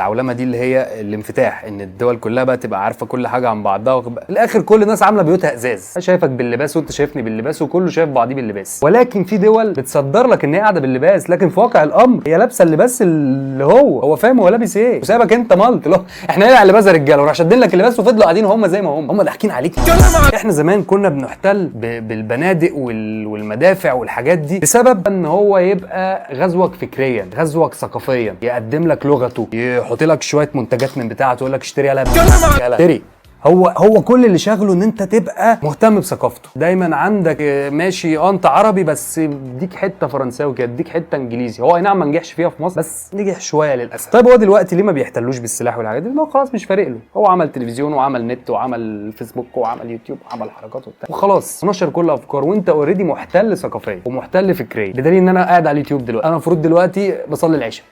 العولمه دي اللي هي الانفتاح، ان الدول كلها بقى تبقى عارفه كل حاجه عن بعضها، في الاخر كل الناس عامله بيوتها ازاز، شايفك باللباس وانت شايفني باللباس وكله شايف بعضيه باللباس. ولكن في دول بتصدر لك ان هي قاعده باللباس، لكن في واقع الامر هي لابسه اللباس اللي هو فاهم هو لابس ايه، وسايبك انت ملط. لو احنا نقلع اللباس يا رجاله وراح شادين لك اللباس وفضلوا قاعدين هم زي ما هم ضاحكين عليك. احنا زمان كنا بنحتل بالبنادق والمدافع والحاجات دي بسبب ان هو يبقى غزوك فكريا، غزوك ثقافيا، يقدم لك لغته، يحط لك شويه منتجات من بتاعته، يقول لك اشتري يلا اشتري. هو كل اللي شغله ان انت تبقى مهتم بثقافته، دايما عندك ماشي انت عربي بس اديك حته فرنساوي كده، اديك حته انجليزي. هو اي نعم ما نجحش فيها في مصر بس نجح شويه للاسف. طيب هو دلوقتي ليه ما بيحتلوش بالسلاح والحاجات دي؟ هو خلاص مش فارق له، هو عمل تلفزيون وعمل نت وعمل فيسبوك وعمل يوتيوب وعمل حركات وبتاع وخلاص نشر كل افكار، وانت اوريدي محتل ثقافيا ومحتل فكريا. بدليل ان انا قاعد على اليوتيوب دلوقتي، انا المفروض دلوقتي بصلي العشاء